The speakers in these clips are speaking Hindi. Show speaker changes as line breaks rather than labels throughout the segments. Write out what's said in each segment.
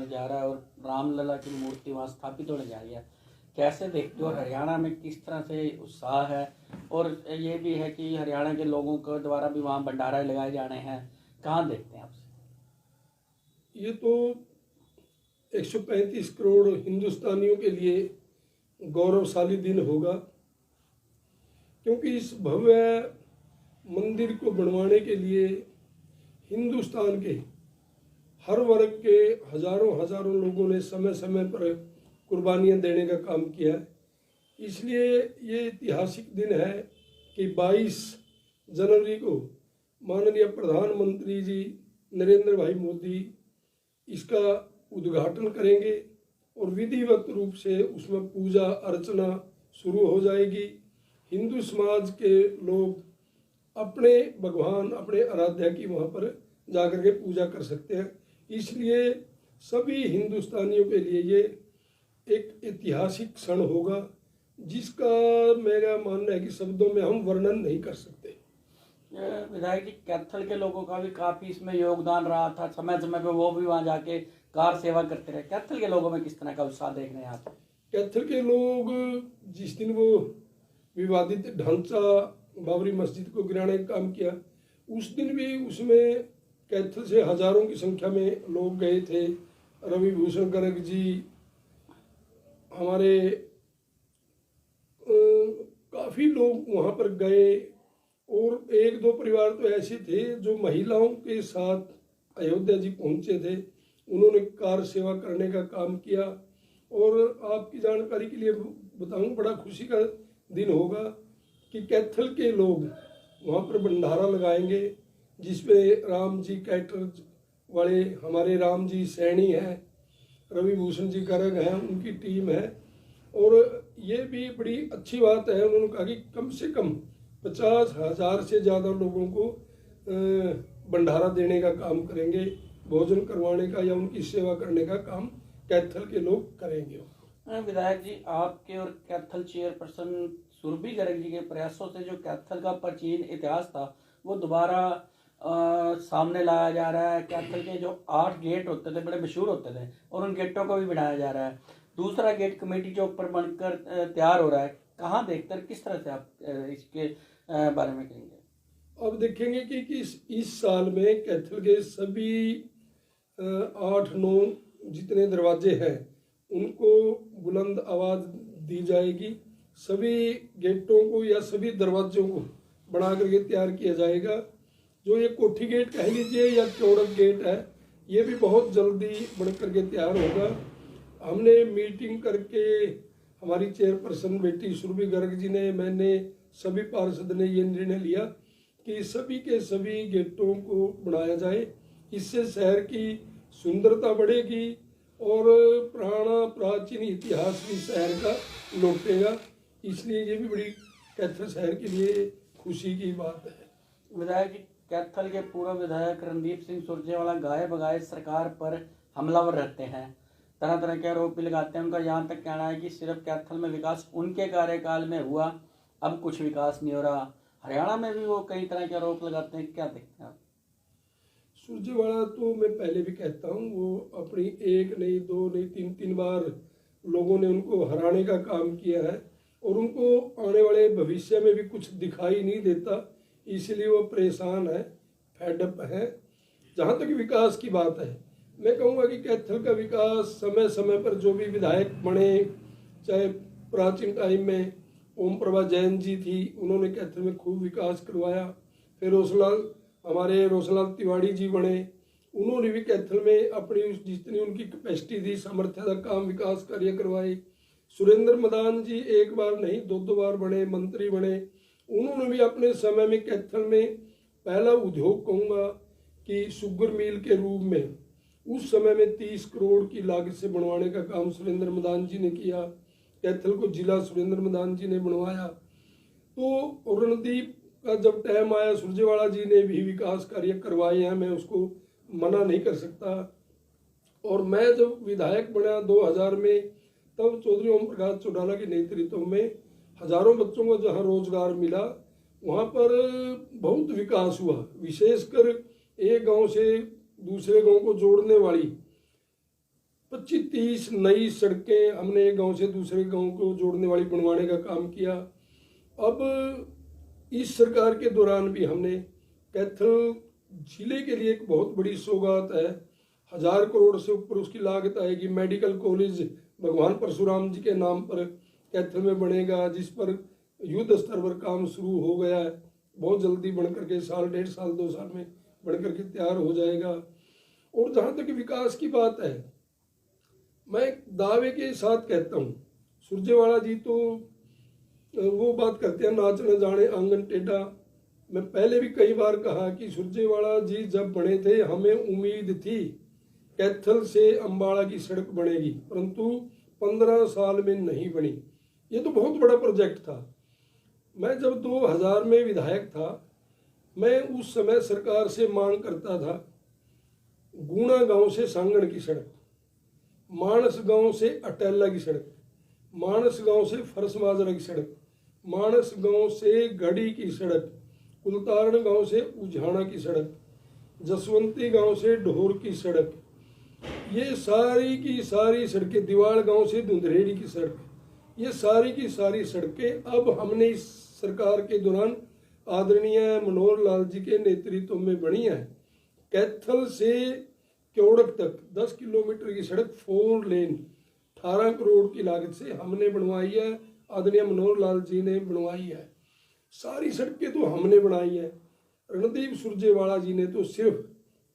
जा रहा है और रामलला की मूर्ति वहाँ स्थापित होने जा रही है। कैसे देखते हो, हरियाणा में किस तरह से उत्साह है? और ये भी है कि हरियाणा के लोगों के द्वारा भी वहाँ भंडारा लगाए जाने हैं, कहाँ देखते हैं आपसे?
ये तो 135 करोड़ हिंदुस्तानियों के लिए गौरवशाली दिन होगा, क्योंकि इस भव्य मंदिर को बनवाने के लिए हिंदुस्तान के हर वर्ग के हजारों हजारों लोगों ने समय समय पर कुर्बानियां देने का काम किया है। इसलिए ये ऐतिहासिक दिन है कि 22 जनवरी को माननीय प्रधानमंत्री जी नरेंद्र भाई मोदी इसका उद्घाटन करेंगे और विधिवत रूप से उसमें पूजा अर्चना शुरू हो जाएगी। हिंदू समाज के लोग अपने भगवान, अपने आराध्या की वहाँ पर जाकर के पूजा कर सकते हैं। इसलिए सभी हिंदुस्तानियों के लिए ये एक ऐतिहासिक क्षण होगा, जिसका मेरा मानना है कि शब्दों में हम वर्णन नहीं कर सकते।
विधायक जी, कैथल के लोगों का भी काफी इसमें योगदान रहा था, समय समय पे वो भी वहाँ जाके कार सेवा करते रहे। कैथल के लोगों में किस तरह का उत्साह देख रहे हैं आप?
कैथल के लोग जिस दिन वो विवादित ढांचा बाबरी मस्जिद को गिराने का काम किया, उस दिन भी उसमें कैथल से हजारों की संख्या में लोग गए थे। रवि भूषण गर्ग जी, हमारे काफ़ी लोग वहाँ पर गए और एक दो परिवार तो ऐसे थे जो महिलाओं के साथ अयोध्या जी पहुँचे थे। उन्होंने कार सेवा करने का काम किया। और आपकी जानकारी के लिए बताऊँ, बड़ा खुशी का दिन होगा कि कैथल के लोग वहाँ पर भंडारा लगाएंगे, जिसमें राम जी कैटर्स वाले हमारे राम जी सैनी हैं, रवि भूषण जी गर्ग हैं, उनकी टीम है। और ये भी बड़ी अच्छी बात है, उन्होंने कहा कि कम से कम 50,000 से ज़्यादा लोगों को भंडारा देने का काम करेंगे, भोजन करवाने का या उनकी सेवा करने का काम कैथल के लोग करेंगे।
विधायक जी, आपके और कैथल चेयरपर्सन सुरभि गर्ग जी के प्रयासों से जो कैथल का प्राचीन इतिहास था वो दोबारा सामने लाया जा रहा है। कैथल के जो 8 गेट होते थे बड़े मशहूर होते थे और उन गेटों को भी बनाया जा रहा है। दूसरा गेट कमेटी जो ऊपर बनकर तैयार हो रहा है, कहाँ देखकर किस तरह से आप इसके बारे में कहेंगे?
अब देखेंगे कि इस साल में कैथल के सभी 8-9 जितने दरवाजे हैं उनको बुलंद आवाज़ दी जाएगी। सभी गेटों को या सभी दरवाजों को बना करके तैयार किया जाएगा। जो ये कोठी गेट कह लीजिए या चौड़क गेट है, ये भी बहुत जल्दी बन करके तैयार होगा। हमने मीटिंग करके हमारी चेयरपर्सन बेटी सुरभि गर्ग जी ने, मैंने, सभी पार्षद ने ये निर्णय लिया कि सभी के सभी गेटों को बनाया जाए। इससे शहर की सुंदरता बढ़ेगी और पुराना प्राचीन इतिहास भी शहर का लौटेगा। इसलिए ये भी बड़ी कैथल शहर के लिए खुशी की बात है।
विधायक जी, कैथल के पूर्व विधायक रणदीप सिंह सुरजेवाला गाए बगाए सरकार पर हमलावर रहते हैं, तरह तरह के आरोप भी लगाते हैं। उनका यहाँ तक कहना है कि सिर्फ कैथल में विकास उनके कार्यकाल में हुआ, अब कुछ विकास नहीं हो रहा। हरियाणा में भी वो कई तरह के आरोप लगाते हैं, क्या देखते हैं आप?
सुरजेवाला तो मैं पहले भी कहता हूँ, वो अपनी 1 नहीं 2 नहीं 3 बार लोगों ने उनको हराने का काम किया है और उनको आने वाले भविष्य में भी कुछ दिखाई नहीं देता, इसलिए वो परेशान है, फेडअप है। जहाँ तक विकास की बात है, मैं कहूँगा कि कैथल का विकास समय समय पर जो भी विधायक बने, चाहे प्राचीन टाइम में ओम प्रभा जैन जी थी, उन्होंने कैथल में खूब विकास करवाया। फिर हमारे रोशनलाल तिवारी जी बने, उन्होंने भी कैथल में अपनी जितनी उनकी कैपेसिटी थी, सामर्थ्य था, काम विकास कार्य करवाए। सुरेंद्र मदान जी 1 बार नहीं 2 बार बने, मंत्री बने। उन्होंने भी अपने समय में कैथल में पहला उद्योग कहूँगा कि शुगर मिल के रूप में उस समय में 30 करोड़ की लागत से बनवाने का काम सुरेंद्र मदान जी ने किया। कैथल को जिला सुरेंद्र मदान जी ने बनवाया। तो रणदीप का जब टाइम आया, सुरजेवाला जी ने भी विकास कार्य करवाए हैं, मैं उसको मना नहीं कर सकता। और मैं जब विधायक बना 2000 में, तब चौधरी ओम प्रकाश चौटाला के नेतृत्व में हजारों बच्चों को जहां रोजगार मिला, वहां पर बहुत विकास हुआ। विशेषकर एक गांव से दूसरे गांव को जोड़ने वाली 25-30 नई सड़कें हमने एक गांव से दूसरे गांव को जोड़ने वाली बनवाने का काम किया। अब इस सरकार के दौरान भी हमने कैथल जिले के लिए एक बहुत बड़ी सौगात है, 1000 करोड़ से ऊपर उसकी लागत आएगी। मेडिकल कॉलेज भगवान परशुराम जी के नाम पर कैथल में बनेगा, जिस पर युद्ध स्तर पर काम शुरू हो गया है। बहुत जल्दी बन करके साल, 1.5 साल, 2 साल में बन करके तैयार हो जाएगा। और जहाँ तक विकास की बात है, मैं दावे के साथ कहता हूँ, सुरजेवाला जी तो वो बात करते हैं, नाच न जाने आंगन टेढ़ा। मैं पहले भी कई बार कहा कि सुरजेवाला जी जब बने थे, हमें उम्मीद थी कैथल से अम्बाड़ा की सड़क बनेगी, परंतु 15 साल में नहीं बनी। ये तो बहुत बड़ा प्रोजेक्ट था। मैं जब 2000 में विधायक था, मैं उस समय सरकार से मांग करता था गुणा गांव से सांगण की सड़क, मानस गांव से अटेला की सड़क, मानस गांव से फरस माजरा की सड़क, मानस गांव से घड़ी की सड़क, कुलतारण गांव से उझाना की सड़क, जसवंती गांव से ढोर की सड़क, ये सारी की सारी सड़कें, दीवाल गांव से धुंधरेड़ी की सड़क, ये सारी की सारी सड़कें अब हमने इस सरकार के दौरान आदरणीय मनोहर लाल जी के नेतृत्व में बनी है। कैथल से क्योड़क तक 10 किलोमीटर की सड़क 4 लेन 18 करोड़ की लागत से हमने बनवाई है, आदरणीय मनोहर लाल जी ने बनवाई है। सारी सड़कें तो हमने बनाई है। रणदीप सुरजेवाला जी ने तो सिर्फ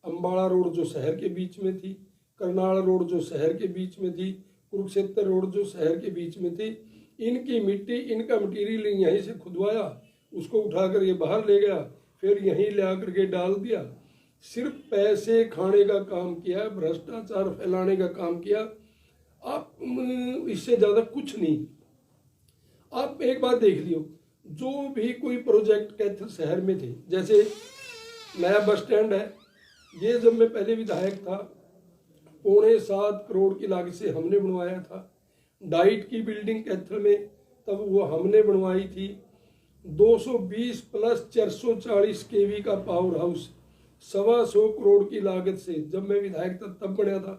अम्बाड़ा रोड जो शहर के बीच में थी, करनाल रोड जो शहर के बीच में थी, कुरुक्षेत्र रोड जो शहर के बीच में थी, इनकी मिट्टी, इनका मटीरियल यहीं से खुदवाया, उसको उठाकर ये बाहर ले गया, फिर यहीं ले आकर के डाल दिया। सिर्फ पैसे खाने का काम किया, भ्रष्टाचार फैलाने का काम किया। आप इससे ज़्यादा कुछ नहीं। आप एक बात देख लियो, जो भी कोई प्रोजेक्ट कैथल शहर में थे, जैसे नया बस स्टैंड है, ये जब मैं पहले विधायक था 7.25 करोड़ की लागत से हमने बनवाया था। डाइट की बिल्डिंग कैथल में तब वो हमने बनवाई थी। 220 प्लस 440 केवी का पावर हाउस 125 करोड़ की लागत से जब मैं विधायक था तब बना था।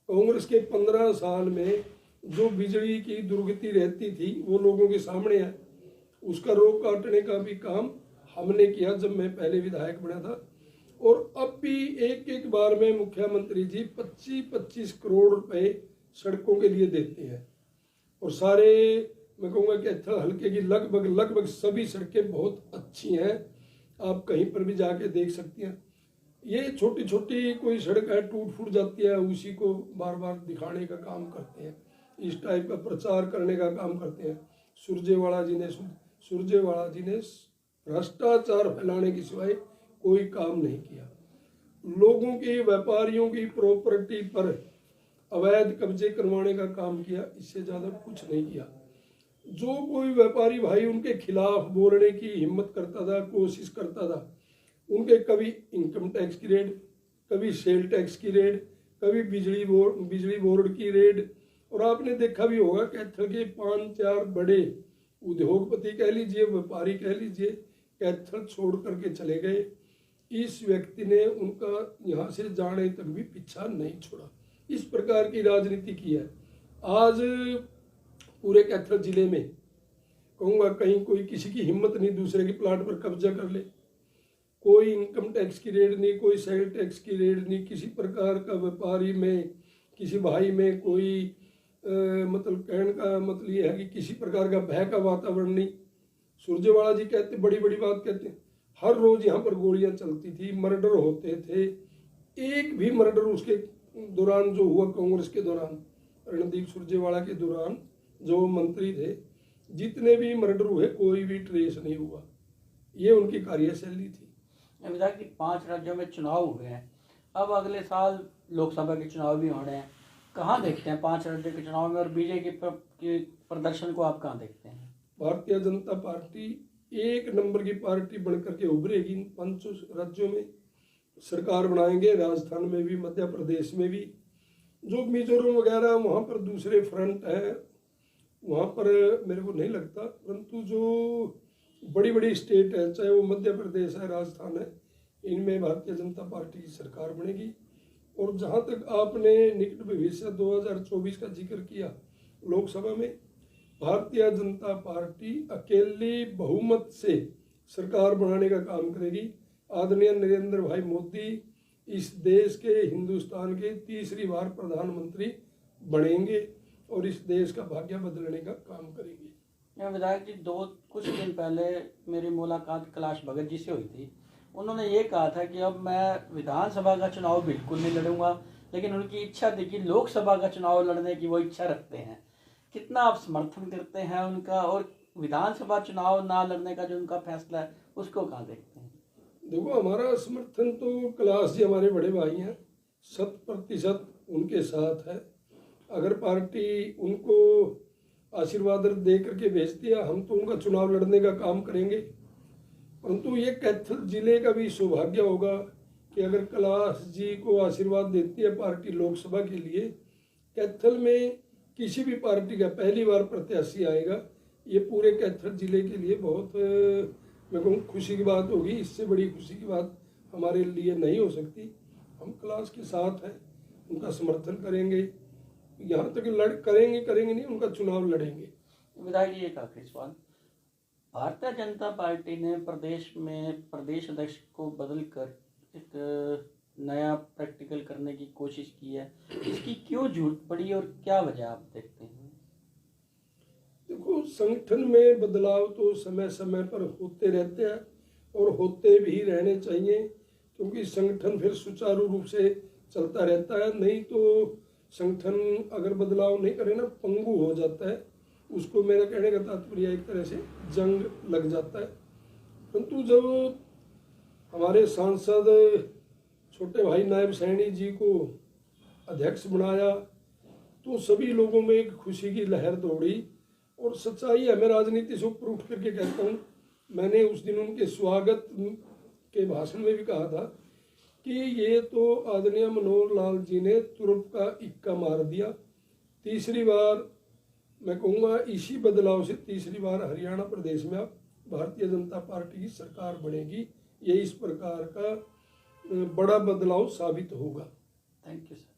कांग्रेस के 15 साल में जो बिजली की दुर्गति रहती थी वो लोगों के सामने है, उसका रोक काटने का भी काम हमने किया जब मैं पहले विधायक बना था। और अब भी एक एक बार में मुख्यमंत्री जी 25-25 करोड़ रुपए सड़कों के लिए देते हैं। और सारे, मैं कहूँगा कि कैथल हल्के की लगभग सभी सड़कें बहुत अच्छी हैं, आप कहीं पर भी जाके देख सकती हैं। ये छोटी छोटी कोई सड़क है टूट फूट जाती है, उसी को बार बार दिखाने का काम करते हैं, इस टाइप का प्रचार करने का काम करते हैं। सुरजेवाला जी ने भ्रष्टाचार फैलाने की सिवाय कोई काम नहीं किया। लोगों की, व्यापारियों की प्रॉपर्टी पर अवैध कब्जे करवाने का काम किया, इससे ज़्यादा कुछ नहीं किया। जो कोई व्यापारी भाई उनके खिलाफ बोलने की हिम्मत करता था, कोशिश करता था, उनके कभी इनकम टैक्स की रेड, कभी सेल टैक्स की रेड, कभी बिजली बोर्ड की रेड। और आपने देखा भी होगा कैथल के 5-4 बड़े उद्योगपति कह लीजिए, व्यापारी कह लीजिए, कैथल छोड़ करके चले गए। इस व्यक्ति ने उनका यहाँ से जाने तक भी पीछा नहीं छोड़ा। इस प्रकार की राजनीति की है। आज पूरे कैथल जिले में कहूँगा कहीं कोई किसी की हिम्मत नहीं दूसरे के प्लाट पर कब्जा कर ले। कोई इनकम टैक्स की रेड नहीं, कोई सेल टैक्स की रेड नहीं, किसी प्रकार का व्यापारी में, किसी भाई में कोई मतलब कहने का मतलब ये है कि किसी प्रकार का भय का वातावरण नहीं। सुरजेवाला जी कहते, बड़ी बड़ी बात कहते हैं, हर रोज यहाँ पर गोलियां चलती थी, मर्डर होते थे। एक भी मर्डर उसके दौरान जो हुआ, कांग्रेस के दौरान, रणदीप सुरजेवाला के दौरान जो मंत्री थे, जितने भी मर्डर हुए कोई भी ट्रेस नहीं हुआ। ये उनकी कार्यशैली थी।
विधायक कि 5 राज्यों में चुनाव हुए हैं, अब अगले साल लोकसभा के चुनाव भी होने हैं। कहाँ देखते हैं 5 राज्यों के चुनाव में, और बीजेपी के प्रदर्शन को आप कहाँ देखते हैं?
भारतीय जनता पार्टी 1 नंबर की पार्टी बनकर के उभरेगी। 5 राज्यों में सरकार बनाएंगे, राजस्थान में भी, मध्य प्रदेश में भी। जो मिजोरम वगैरह वहाँ पर दूसरे फ्रंट है, वहाँ पर मेरे को नहीं लगता, परंतु जो बड़ी बड़ी स्टेट है, चाहे वो मध्य प्रदेश है, राजस्थान है, इनमें भारतीय जनता पार्टी की सरकार बनेगी। और जहाँ तक आपने निकट भविष्य 2024 का जिक्र किया लोकसभा में, भारतीय जनता पार्टी अकेली बहुमत से सरकार बनाने का काम करेगी। आदरणीय नरेंद्र भाई मोदी इस देश के, हिंदुस्तान के तीसरी बार प्रधानमंत्री बनेंगे और इस देश का भाग्य बदलने का काम करेंगे।
विधायक जी, कुछ दिन पहले मेरी मुलाकात कैलाश भगत जी से हुई थी। उन्होंने ये कहा था कि अब मैं विधानसभा का चुनाव बिल्कुल नहीं लड़ूंगा, लेकिन उनकी इच्छा थी कि लोकसभा का चुनाव लड़ने की वो इच्छा रखते हैं। कितना आप समर्थन करते हैं उनका, और विधानसभा चुनाव ना लड़ने का जो उनका फैसला है उसको कहाँ देखते हैं?
देखो, हमारा समर्थन तो कैलाश जी हमारे बड़े भाई हैं, 100% उनके साथ है। अगर पार्टी उनको आशीर्वाद दे करके भेजती है, हम तो उनका चुनाव लड़ने का काम करेंगे। परंतु ये कैथल जिले का भी सौभाग्य होगा कि अगर कैलाश जी को आशीर्वाद देती है पार्टी लोकसभा के लिए, कैथल में किसी भी पार्टी का पहली बार प्रत्याशी आएगा, ये पूरे कैथल जिले के लिए बहुत मैं कहूँ खुशी की बात होगी। इससे बड़ी खुशी की बात हमारे लिए नहीं हो सकती। हम कैलाश के साथ हैं, उनका समर्थन करेंगे, यहाँ तक करेंगे नहीं, उनका चुनाव लड़ेंगे।
विधायक जी, एक आखिरी सवाल। भारतीय जनता पार्टी ने प्रदेश में प्रदेश अध्यक्ष को बदलकर एक नया प्रैक्टिकल करने की कोशिश की है, इसकी क्यों जरूरत पड़ी और क्या वजह आप देखते हैं?
देखो, संगठन में बदलाव तो समय समय पर होते रहते हैं और होते भी रहने चाहिए, क्योंकि संगठन फिर सुचारू रूप से चलता रहता है। नहीं तो संगठन अगर बदलाव नहीं करे ना, पंगु हो जाता है। उसको मेरा कहने का तात्पर्य एक तरह से जंग लग जाता है। परंतु जब हमारे सांसद छोटे भाई नायब सैनी जी को अध्यक्ष बनाया तो सभी लोगों में एक खुशी की लहर दौड़ी। और सच्चाई है, मैं राजनीति से ऊपर उठ करके कहता हूँ, मैंने उस दिन उनके स्वागत के भाषण में भी कहा था कि ये तो आदरणीय मनोहर लाल जी ने तुरंत का इक्का मार दिया। तीसरी बार मैं कहूँगा इसी बदलाव से तीसरी बार हरियाणा प्रदेश में अब भारतीय जनता पार्टी की सरकार बनेगी। ये इस प्रकार का बड़ा बदलाव साबित होगा।
Thank you sir.